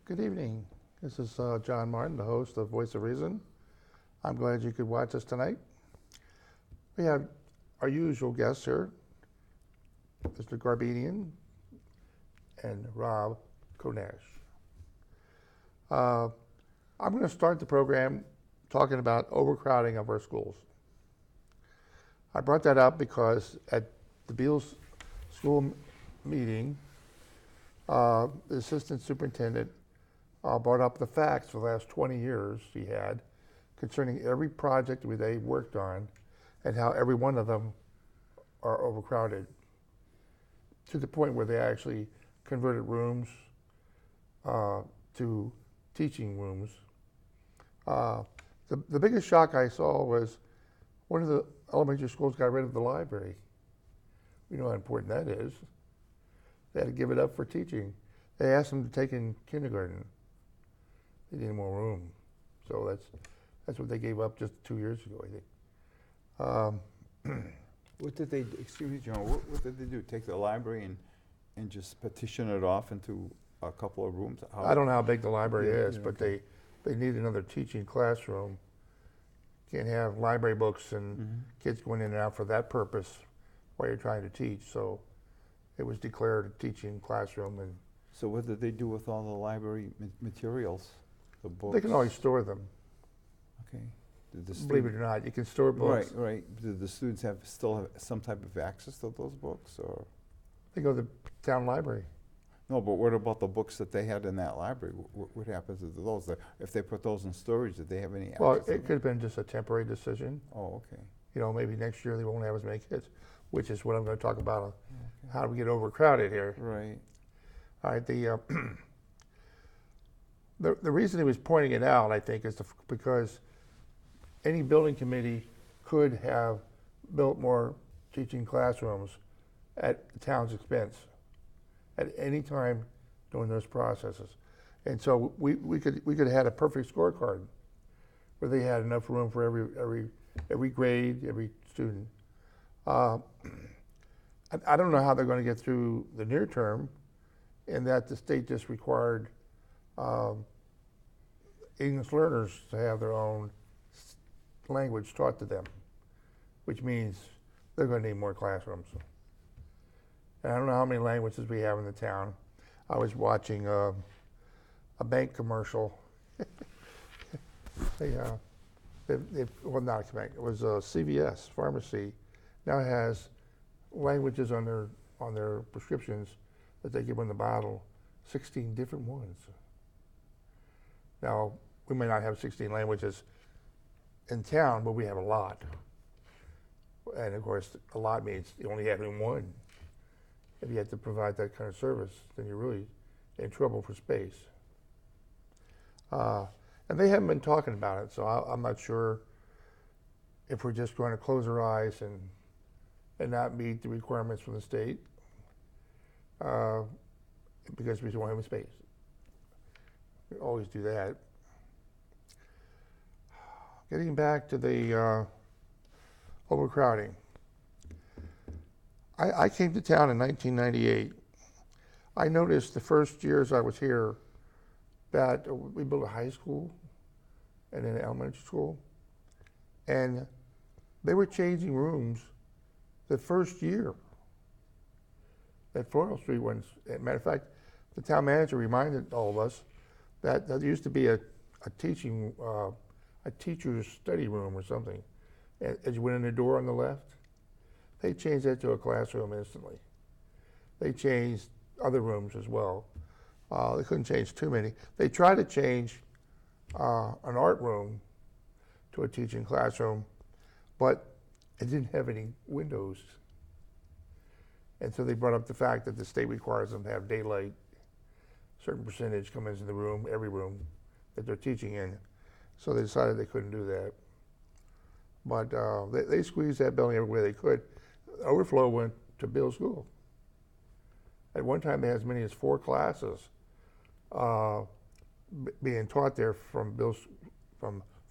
Good evening. This is John Martin, the host of Voice of Reason. I'm glad you could watch us tonight. We have our usual guests here, Mr. Garabedian and Rob Koenig. I'm going to start the program talking about overcrowding of our schools. I brought that up because at the Beals school meeting, the assistant superintendent brought up the facts for the last 20 years he had concerning every project they worked on and how every one of them are overcrowded to the point where they actually converted rooms to teaching rooms. The biggest shock I saw was one of the elementary schools got rid of the library. You know how important that is. They had to give it up for teaching. They asked them to take in kindergarten. They needed more room. So that's what they gave up just 2 years ago, I think. What did they, excuse me, John, what did they do? Take the library and just petition it off into a couple of rooms? I don't know how big the library is, but they need another teaching classroom. Can't have library books and kids going in and out for that purpose while you're trying to teach. So it was declared a teaching classroom. And so what did they do with all the library materials, the books? they can always store them. Okay. Believe it or not, you can store books. Right. Did the students still have some type of access to those books, or? They go to the town library. No, but what about the books that they had in that library? What happens to those? If they put those in storage, did they have any access? Well, to it could have been just a temporary decision. Oh, okay. You know, maybe next year they won't have as many kids, which is what I'm going to talk about. How do we get overcrowded here? Right. All right. The reason he was pointing it out, I think, is because any building committee could have built more teaching classrooms at the town's expense at any time during those processes. And so we could have had a perfect scorecard where they had enough room for every grade, every student. I don't know how they're going to get through the near term, in that the state just required English learners to have their own language taught to them, which means they're going to need more classrooms. And I don't know how many languages we have in the town. I was watching a bank commercial. Well, not a bank. It was a CVS pharmacy. Now has languages on their prescriptions that they give in the bottle, 16 different ones. Now, we may not have 16 languages in town, but we have a lot. And of course, a lot means you only have one. If you have to provide that kind of service, then you're really in trouble for space. And they haven't been talking about it, so I'm not sure if we're just going to close our eyes and not meet the requirements from the state because we don't have space. We always do that. Getting back to the overcrowding. I came to town in 1998. I noticed the first years I was here that we built a high school and then an elementary school, and they were changing rooms the first year. That Floral Street ones. As a matter of fact, the town manager reminded all of us that there used to be a teacher's study room or something. As you went in the door on the left, they changed that to a classroom instantly. They changed other rooms as well. They couldn't change too many. They tried to change an art room to a teaching classroom, but it didn't have any windows. And so they brought up the fact that the state requires them to have daylight, certain percentage come into the room, every room that they're teaching in. So they decided they couldn't do that. But they squeezed that building every way they could. Overflow went to Bill's school. At one time, they had as many as 4 classes being taught there from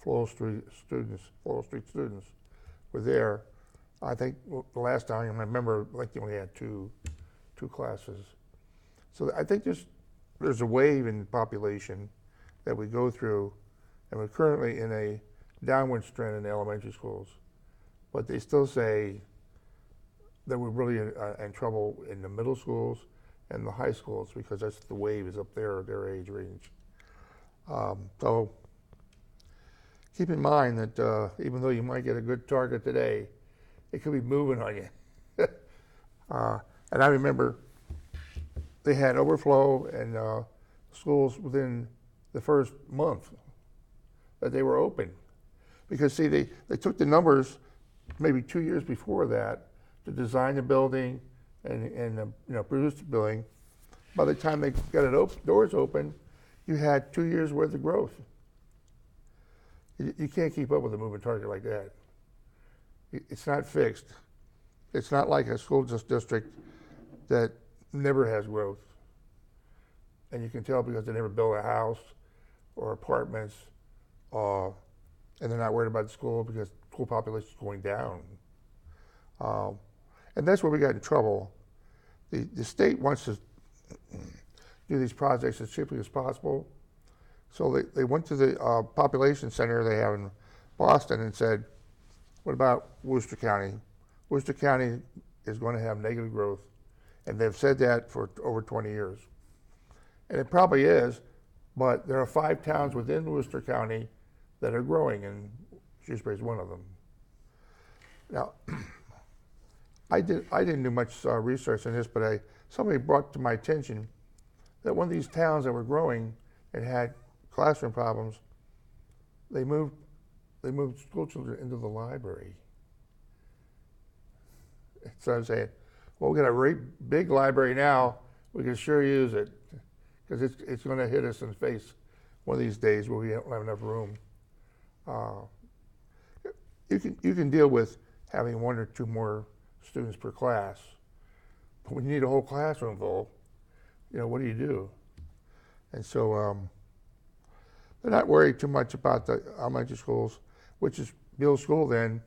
Floral Street students. Floral Street students were there. I think the last time I remember, like they only had two classes. So I think there's there's a wave in population that we go through, and we're currently in a downward trend in elementary schools. But they still say that we're really in trouble in the middle schools and the high schools because that's the wave is up there, their age range. So keep in mind that even though you might get a good target today, it could be moving on you. And I remember they had overflow in schools within the first month that they were open. Because see, they took the numbers maybe 2 years before that to design the building and produce the building. By the time they got it doors open, you had 2 years worth of growth. You can't keep up with a moving target like that. It's not fixed. It's not like a school district that never has growth. And you can tell because they never build a house or apartments, and they're not worried about the school because school population is going down. And that's where we got in trouble. The state wants to do these projects as cheaply as possible. So they went to the population center they have in Boston and said, what about Worcester County? Worcester County is going to have negative growth. And they've said that for over 20 years. And it probably is, but there are 5 towns within Worcester County that are growing, and Shrewsbury is one of them. Now, I didn't do much research on this, but somebody brought to my attention that one of these towns that were growing and had classroom problems, they moved school children into the library. So I'm saying, well, we got a very big library now. We can sure use it because it's going to hit us in the face one of these days where we don't have enough room. You can deal with having 1 or 2 more students per class, but when you need a whole classroom full, what do? And so they're not worried too much about the elementary schools, which is Beale School then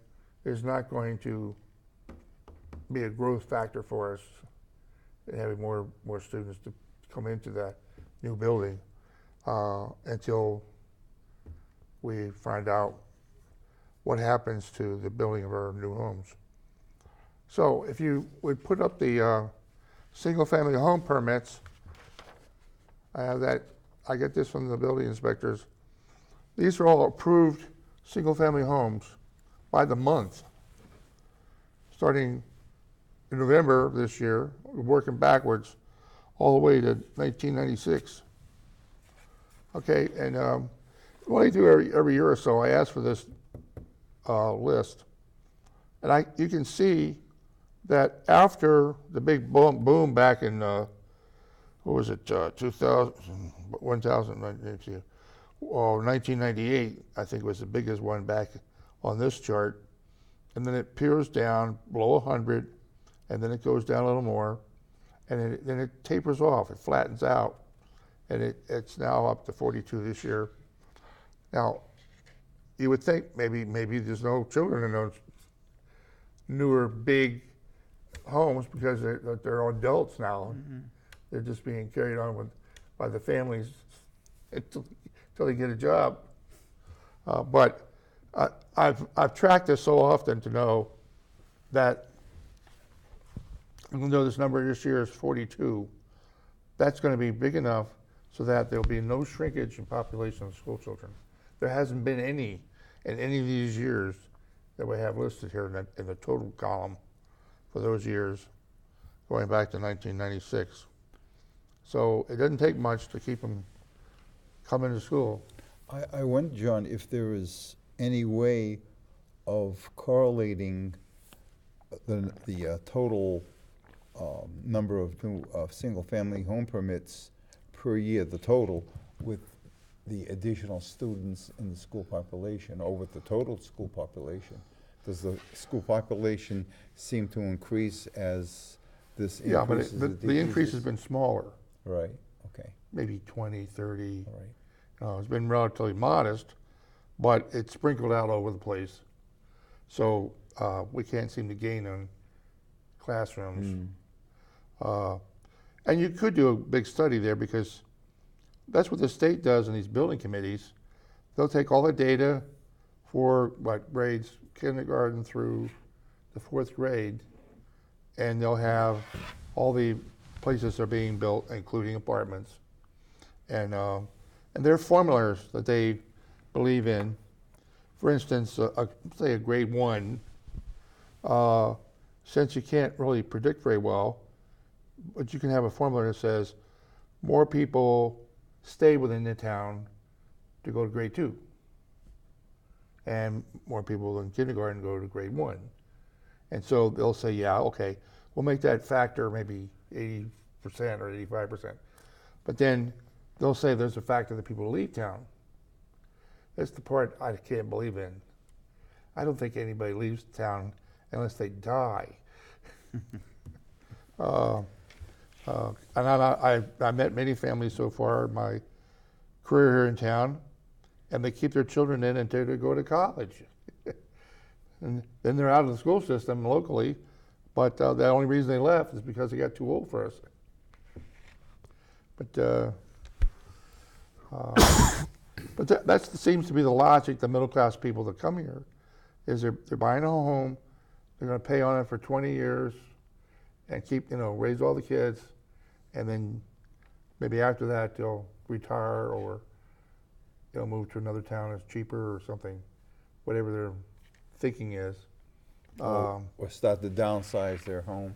is not going to be a growth factor for us and having more students to come into that new building until we find out what happens to the building of our new homes. So if you would put up the single-family home permits, I have that. I get this from the building inspectors. These are all approved single-family homes by the month, starting in November of this year, working backwards all the way to 1996. Okay, and what I do every year or so, I ask for this list, and you can see that after the big boom back in what was it, 1998, I think was the biggest one back on this chart, and then it peers down below 100, and then it goes down a little more, and then it tapers off, it flattens out, and it's now up to 42 this year. Now, you would think maybe there's no children in those newer big homes because they're all adults now. Mm-hmm. They're just being carried on by the families until they get a job. But I've tracked this so often to know that even though this number this year is 42, that's going to be big enough so that there'll be no shrinkage in population of school children. There hasn't been any in any of these years that we have listed here in the total column for those years going back to 1996. So it doesn't take much to keep them coming to school. I wonder, John, if there is any way of correlating the total number of new single-family home permits per year, the total, with the additional students in the school population, or with the total school population. Does the school population seem to increase as this increases? Yeah, but the increase has been smaller. Right, okay. Maybe 20, 30. All right. It's been relatively modest, but it's sprinkled out over the place. So we can't seem to gain on classrooms. And you could do a big study there because that's what the state does in these building committees. They'll take all the data for what grades kindergarten through the 4th grade, and they'll have all the places that are being built, including apartments, and there are formulas that they believe in. For instance, say a grade 1, since you can't really predict very well, but you can have a formula that says more people stay within the town to go to grade 2, and more people in kindergarten go to grade 1. And so they'll say, yeah, okay, we'll make that factor maybe 80% or 85%. But then they'll say there's a factor that people leave town. That's the part I can't believe in. I don't think anybody leaves town unless they die. And I met many families so far in my career here in town, and they keep their children in until they go to college. And then they're out of the school system locally, but the only reason they left is because they got too old for us. But that seems to be the logic. The middle class people that come here is they're buying a home, they're going to pay on it for 20 years, and keep raise all the kids, and then maybe after that they'll retire or they'll move to another town that's cheaper or something, whatever their thinking is. Or start to downsize their home.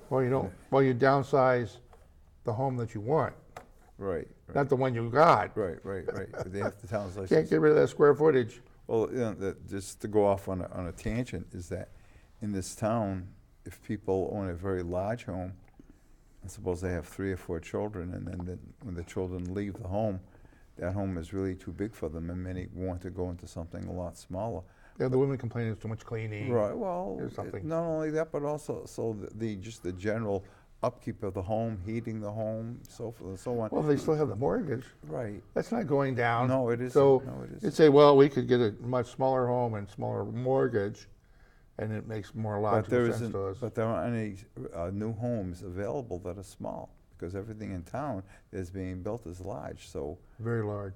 Well, you downsize the home that you want, Right. not the one you got. Right. But they have to downsize. Can't get rid of that square footage. Well, just to go off on a tangent, is that in this town, if people own a very large home, and suppose they have 3 or 4 children, and then when the children leave the home, that home is really too big for them, and many want to go into something a lot smaller. Yeah, the women complain there's too much cleaning. Right. Well, or something. not only that, but also just the general upkeep of the home, heating the home, so forth and so on. Well, they still have the mortgage. Right. That's not going down. No, it isn't. So No, it isn't. you'd say, well, we could get a much smaller home and smaller mortgage, and it makes more logical sense to us. But there aren't any new homes available that are small, because everything in town is being built is large. So Very large.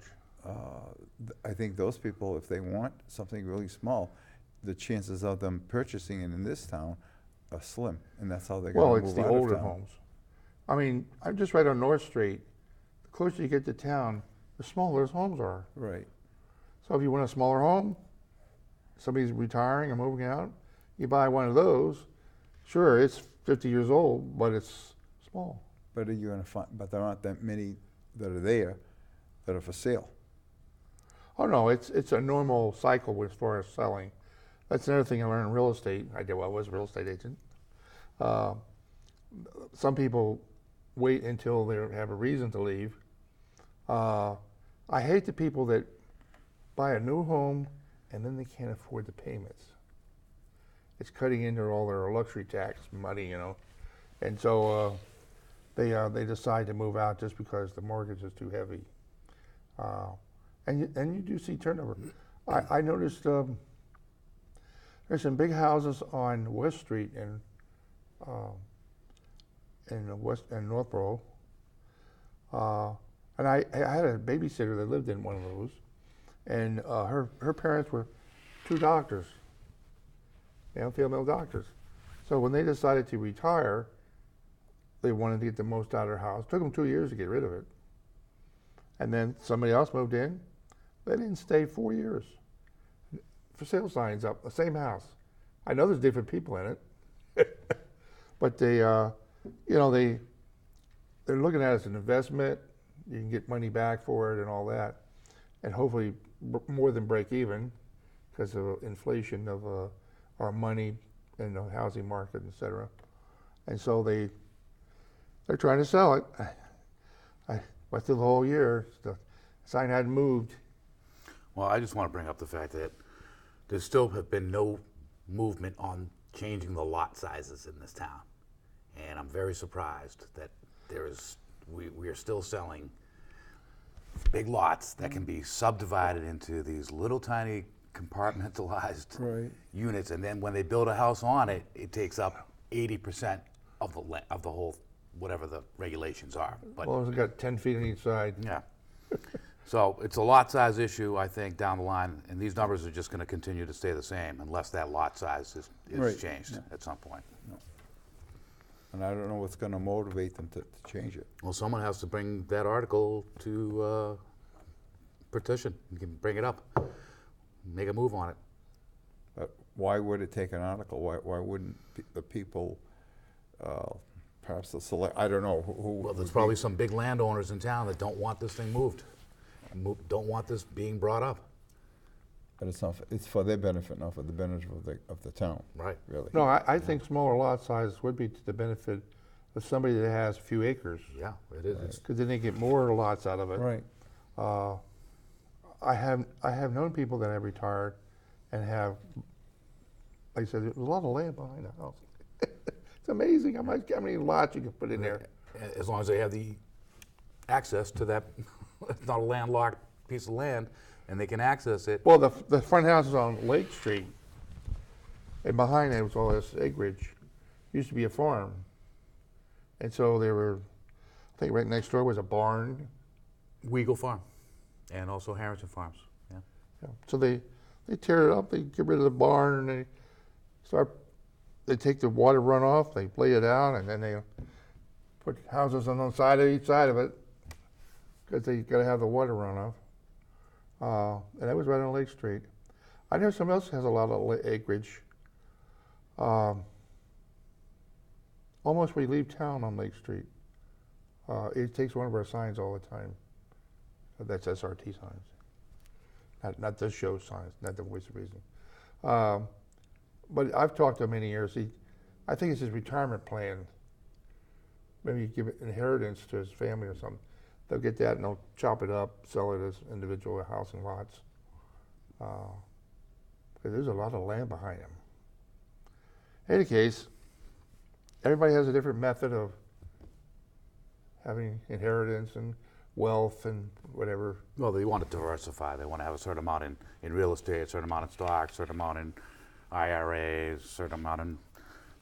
I think those people, if they want something really small, the chances of them purchasing it in this town are slim, and that's how they're Well, going to it's move the out of older town. homes. I mean, I'm just right on North Street. The closer you get to town, the smaller those homes are. Right. So if you want a smaller home, somebody's retiring or moving out, you buy one of those. Sure, it's 50 years old, but it's small. But are you going to find? But there aren't that many that are there that are for sale. Oh no, it's a normal cycle as far as selling. That's another thing I learned in real estate. I was a real estate agent. Some people wait until they have a reason to leave. I hate the people that buy a new home and then they can't afford the payments. It's cutting into all their luxury tax money, and so they decide to move out just because the mortgage is too heavy. And you do see turnover. I noticed there's some big houses on West Street in Northborough, and I had a babysitter that lived in one of those, and her parents were 2 doctors, female doctors. So when they decided to retire, they wanted to get the most out of their house. It took them 2 years to get rid of it, and then somebody else moved in. They didn't stay 4 years. For sale signs up, the same house. I know there's different people in it, but they're looking at it as an investment. You can get money back for it and all that, and hopefully more than break even because of inflation of our money and the housing market, et cetera. And so they're trying to sell it. I went through the whole year. The sign hadn't moved. Well, I just want to bring up the fact that there still have been no movement on changing the lot sizes in this town. And I'm very surprised that we are still selling big lots that can be subdivided into these little tiny compartmentalized units. And then when they build a house on it, it takes up 80% of the whole whatever the regulations are. As But long as it's got 10 feet on each side. yeah. So it's a lot size issue, I think, down the line, and these numbers are just going to continue to stay the same unless that lot size is Right. changed at some point. And I don't know what's gonna motivate them to change it. Well, someone has to bring that article to petition. You can bring it up, make a move on it. But why would it take an article? Why wouldn't the people, perhaps the select, I don't know, who Well, there's would be- probably some big landowners in town that don't want this thing moved, don't want this being brought up. But it's not, it's for their benefit, not for the benefit of the town, Right. really. No, I think smaller lot sizes would be to the benefit of somebody that has a few acres, Yeah, it is. It's- because then they get more lots out of it. Right. I have known people that have retired and have, like I said, there's a lot of land behind the house. It's amazing how many lots you can put in there. As long as they have the access to that, it's not a landlocked piece of land, and they can access it. Well, the front house is on Lake Street, and behind it was all this acreage. Used to be a farm, and so there were, I think right next door was a barn. Weagle Farm, and also Harrington Farms, yeah. Yeah. So they tear it up, they get rid of the barn, and they take the water runoff, they lay it out, and then they put houses on the side of each side of it, because they got to have the water runoff. And that was right on Lake Street. I know someone else has a lot of acreage. Almost we leave town on Lake Street. It takes one of our signs all the time. That's SRT signs, not the show signs, not the Voice of Reason. But I've talked to him many years. I think it's his retirement plan. Maybe give inheritance to his family or something. They'll get that and they'll chop it up, sell it as individual housing lots. Because there's a lot of land behind them. In any case, everybody has a different method of having inheritance and wealth and whatever. Well, they want to diversify. They want to have a certain amount in real estate, a certain amount in stocks, a certain amount in IRAs, a certain amount in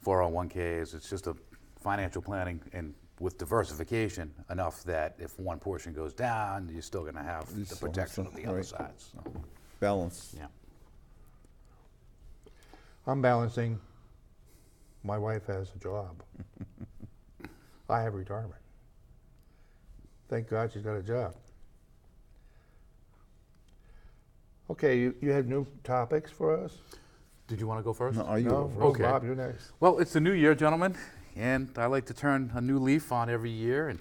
401ks. It's just a financial planning and with diversification enough that if one portion goes down, you're still going to have You the still have protection some- of the other right. sides. So, Balance. yeah. I'm balancing. My wife has a job. I have retirement. Thank God she's got a job. Okay, you have new topics for us? Did you want to go first? No, are you? No, over? no, Okay. Bob, you're next. Well, it's the new year, gentlemen, and I like to turn a new leaf on every year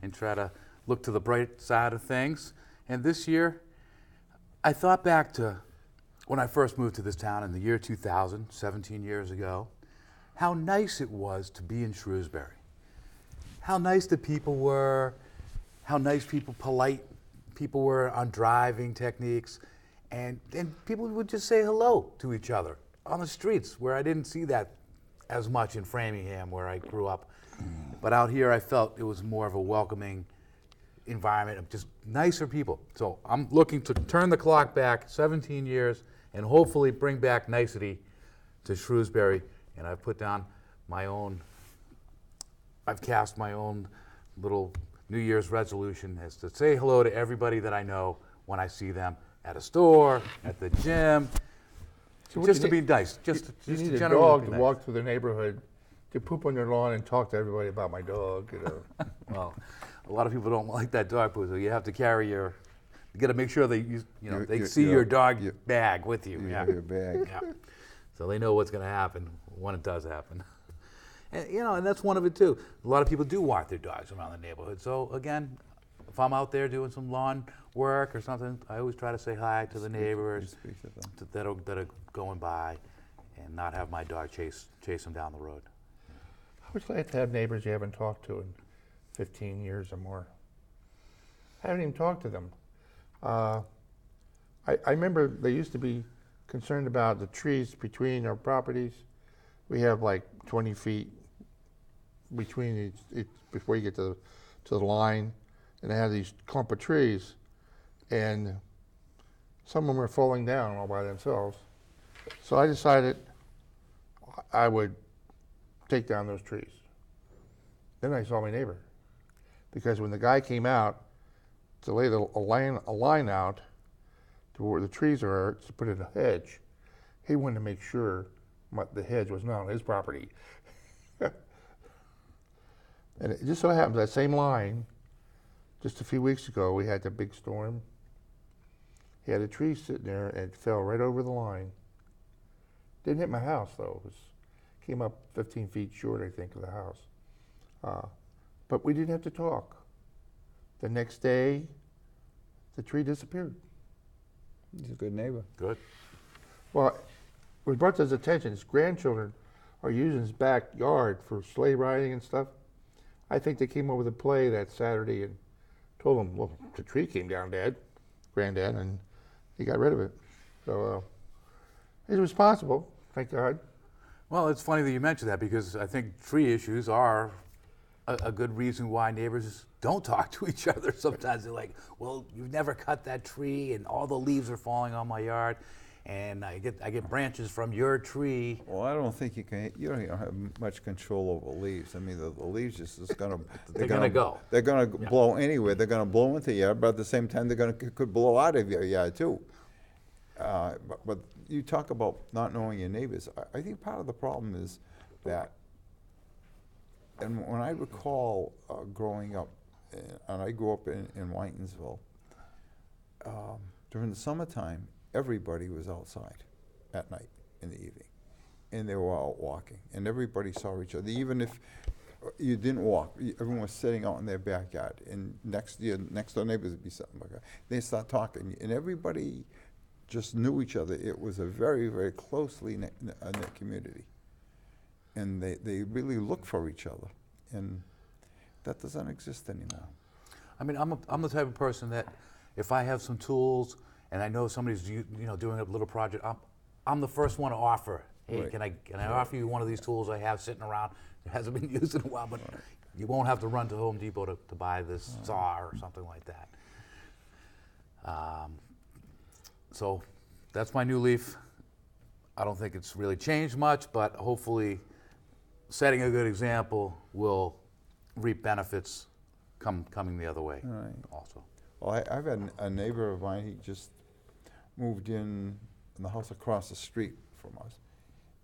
and try to look to the bright side of things. And this year, I thought back to when I first moved to this town in the year 2000, 17 years ago, how nice it was to be in Shrewsbury. How nice the people were, how nice people, polite people were on driving techniques, and people would just say hello to each other on the streets, where I didn't see that as much in Framingham, where I grew up. But out here, I felt it was more of a welcoming environment of just nicer people. So I'm looking to turn the clock back 17 years and hopefully bring back nicety to Shrewsbury. And I've put down my own, I've cast my own little New Year's resolution as to say hello to everybody that I know when I see them at a store, at the gym, So what just you to be need- nice. You Just need a generally dog be to nice. walk through the neighborhood, to poop on your lawn and talk to everybody about my dog, you know. Well, a lot of people don't like that dog poo, so you have to carry your, you got to make sure they they see your dog bag with you. You Yeah. have your bag. Yeah. So they know what's going to happen when it does happen. And and that's one of it too. A lot of people do walk their dogs around the neighborhood. So again, if I'm out there doing some lawn work or something, I always try to say hi to the neighbors Speak to them. that are going by, and not have my dog chase them down the road. I would like to have neighbors you haven't talked to in 15 years or more. I haven't even talked to them. I remember they used to be concerned about the trees between our properties. We have like 20 feet between each before you get to the line, and they have these clump of trees, and some of them were falling down all by themselves. So I decided I would take down those trees. Then I saw my neighbor, because when the guy came out to lay a line out to where the trees are to put in a hedge, he wanted to make sure the hedge was not on his property. And it just so happens that same line, just a few weeks ago, we had the big storm. He had a tree sitting there and it fell right over the line. Didn't hit my house though. Came up 15 feet short, I think, of the house. But we didn't have to talk. The next day, the tree disappeared. He's a good neighbor. Good. Well, we brought to his attention, his grandchildren are using his backyard for sleigh riding and stuff. I think they came over to play that Saturday and told him, well, the tree came down, Granddad, and he got rid of it. So he's responsible, thank God. Well, it's funny that you mentioned that, because I think tree issues are a good reason why neighbors don't talk to each other. Sometimes they're like, well, you've never cut that tree and all the leaves are falling on my yard, and I get branches from your tree. Well, I don't think you don't have much control over leaves. I mean, the leaves just is gonna. They're gonna go. They're gonna blow anywhere. They're gonna blow into your yard, but at the same time, could blow out of your yard too. But you talk about not knowing your neighbors. I think part of the problem is that, and when I recall growing up, and I grew up in Whitensville, during the summertime, everybody was outside at night in the evening, and they were out walking, and everybody saw each other. Even if you didn't walk, everyone was sitting out in their backyard, and next door neighbors would be something like that. They start talking, and everybody just knew each other. It was a very, very closely knit community, and they really looked for each other, and that doesn't exist anymore. I mean, I'm the type of person that if I have some tools and I know somebody's doing a little project, I'm the first one to offer. Hey, Right. can I offer you one of these tools I have sitting around? It hasn't been used in a while, but you won't have to run to Home Depot to buy this saw or something like that. So that's my new leaf. I don't think it's really changed much, but hopefully setting a good example will reap benefits coming the other way Right. also. Well, I've had a neighbor of mine, he just moved in the house across the street from us.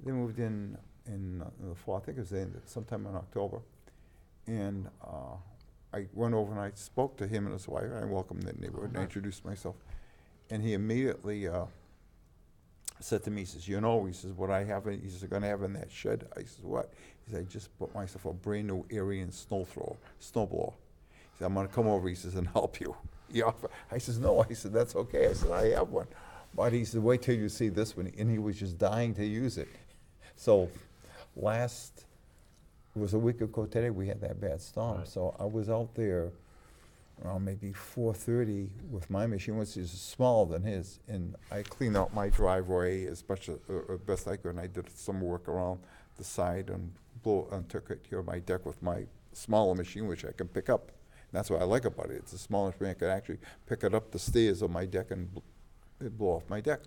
They moved in the fall, I think it was sometime in October. And I went over and I spoke to him and his wife, and I welcomed the neighborhood, and I introduced myself. And he immediately said to me, he says, he says, what I have, he says, I'm gonna have in that shed. I says, what? He said, I just bought myself a brand new Arian snowblower. He said, I'm gonna come over, he says, and help you. I says, no, I said, that's okay. I said, I have one. But he said, wait till you see this one. And he was just dying to use it. So it was a week ago today, we had that bad storm. Right. So I was out there around maybe 4:30 with my machine, which is smaller than his, and I cleaned out my driveway as best I could, and I did some work around the side and took care of my deck with my smaller machine, which I can pick up. And that's what I like about it. It's a smaller machine. I can actually pick it up the stairs of my deck and it'd blow off my deck.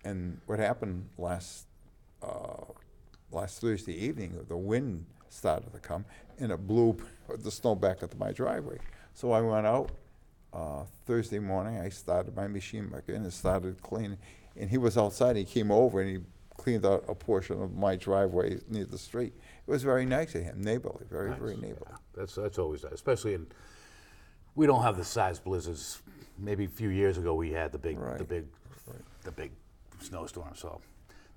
And what happened last Thursday evening, the wind started to come, and it blew the snow back into my driveway. So I went out Thursday morning. I started my machine back in and started cleaning. And he was outside. He came over and he cleaned out a portion of my driveway near the street. It was very nice of him, neighborly, very, Nice. very neighborly. Yeah, that's always nice, especially we don't have the size blizzards. Maybe a few years ago we had the big snowstorm. So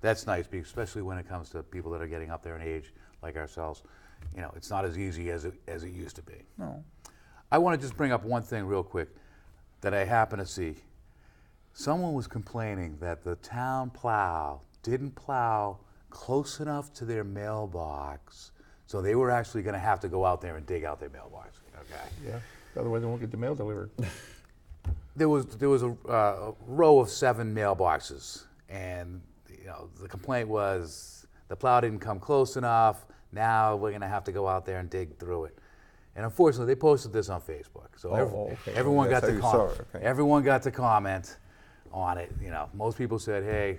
that's nice, especially when it comes to people that are getting up there in age like ourselves. It's not as easy as it used to be. No. I want to just bring up one thing real quick that I happen to see. Someone was complaining that the town plow didn't plow close enough to their mailbox, so they were actually going to have to go out there and dig out their mailbox. Okay. Yeah, otherwise they won't get the mail delivered. There was a row of 7 mailboxes, and the complaint was the plow didn't come close enough. Now we're going to have to go out there and dig through it. And unfortunately, they posted this on Facebook, so Okay. everyone That's got how to you saw it, okay. everyone got to comment on it. Most people said, "Hey,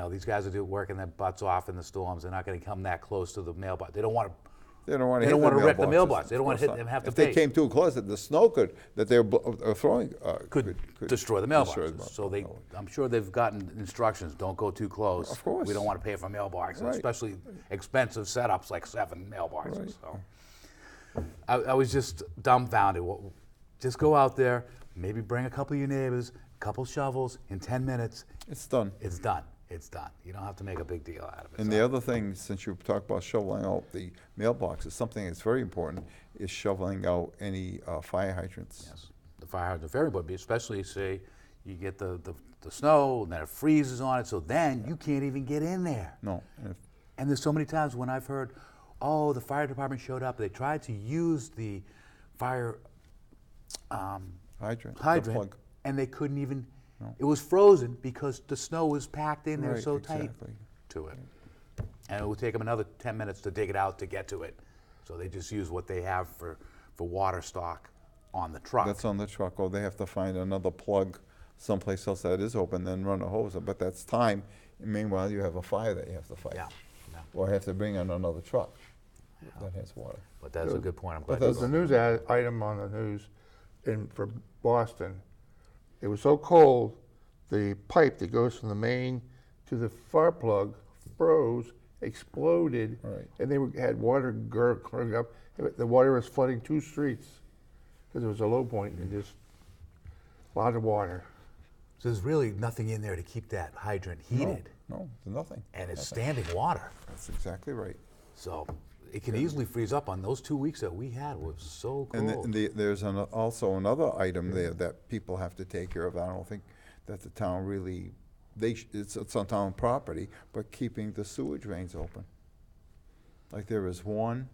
these guys are working their butts off in the storms. They're not going to come that close to the mailbox. They don't want to They don't want They to hit don't the want to wreck the mailboxes. mailbox. They don't Of want to course hit them not. have to If pay. they came too close, the snow that they're throwing could destroy the mailboxes. mailbox. So I'm sure they've gotten instructions, don't go too close. Of course. We don't want to pay for mailboxes, Right. especially expensive setups like 7 mailboxes. Right. So I was just dumbfounded. Just go out there, maybe bring a couple of your neighbors, a couple shovels, in 10 minutes, It's done. it's done. It's done. You don't have to make a big deal out of it. And So- the other thing, since you talked about shoveling out the mailboxes, something that's very important is shoveling out any fire hydrants. Yes, the fire hydrant, very important, especially say you get the snow and then it freezes on it, so then you can't even get in there. No, and if- And there's so many times when I've heard, oh, the fire department showed up, they tried to use the fire hydrant, the hydrant, plug. and they couldn't even, it was frozen because the snow was packed in there Right, so tight exactly. to it. And it would take them another 10 minutes to dig it out to get to it. So they just use what they have for water stock on the truck. That's on the truck, or they have to find another plug someplace else that is open, then run a hose, but that's time. And meanwhile, you have a fire that you have to fight. Yeah, yeah. Or have to bring in another truck that has water. But that's a good point. I'm But glad you there's a brought news item on the news for Boston. It was so cold, the pipe that goes from the main to the fire plug froze, exploded, Right. and they had water gurgling up. The water was flooding 2 streets because it was a low point and just a lot of water. So there's really nothing in there to keep that hydrant heated, No, there's nothing. and it's standing water. That's exactly right. So it can easily freeze up. On those 2 weeks that we had was so cold. And there's also another item there that people have to take care of. I don't think that the town really, it's on town property, but keeping the sewer drains open. Like there is one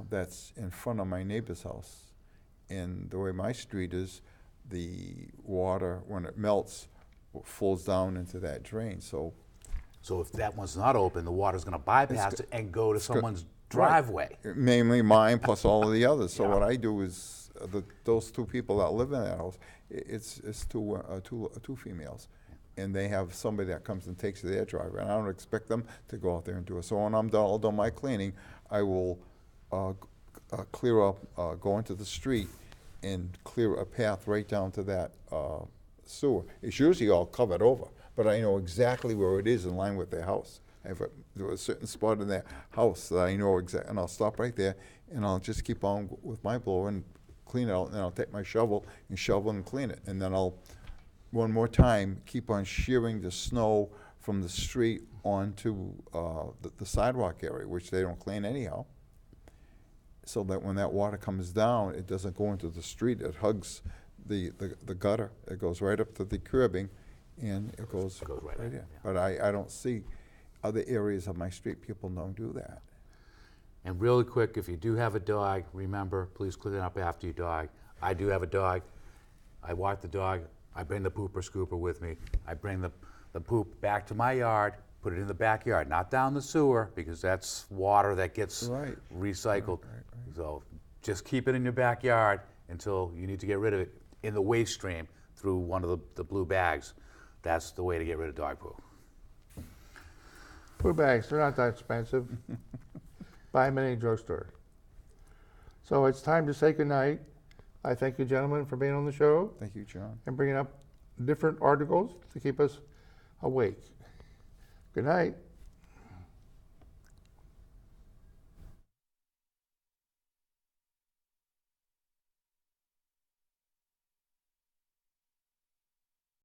that's in front of my neighbor's house. And the way my street is, the water, when it melts, flows down into that drain. So So if that one's not open, the water's going to bypass it and go to someone's Right. driveway. Mainly mine plus all of the others. So Yeah. what I do is, those 2 people that live in that house, it's two females. And they have somebody that comes and takes their driveway. And I don't expect them to go out there and do it. So when I'm done, all done my cleaning, I will clear up, go into the street and clear a path right down to that sewer. It's usually all covered over, but I know exactly where it is in line with their house. There was a certain spot in their house that I know exactly, and I'll stop right there, and I'll just keep on with my blower and clean it out, and then I'll take my shovel and clean it. And then I'll, one more time, keep on shearing the snow from the street onto the sidewalk area, which they don't clean anyhow. So that when that water comes down, it doesn't go into the street, it hugs the gutter, it goes right up to the curbing, and it goes right right in, in. yeah. But I don't see other areas of my street, people don't do that. And really quick, if you do have a dog, remember, please clean up after your dog. I do have a dog. I walk the dog. I bring the pooper scooper with me. I bring the poop back to my yard, put it in the backyard, not down the sewer, because that's water that gets Right. recycled. So just keep it in your backyard until you need to get rid of it in the waste stream through one of the blue bags. That's the way to get rid of dog poo. Poo bags, they're not that expensive. Buy them in any drugstore. So it's time to say goodnight. I thank you, gentlemen, for being on the show Thank you, John. and bringing up different articles to keep us awake. Good night.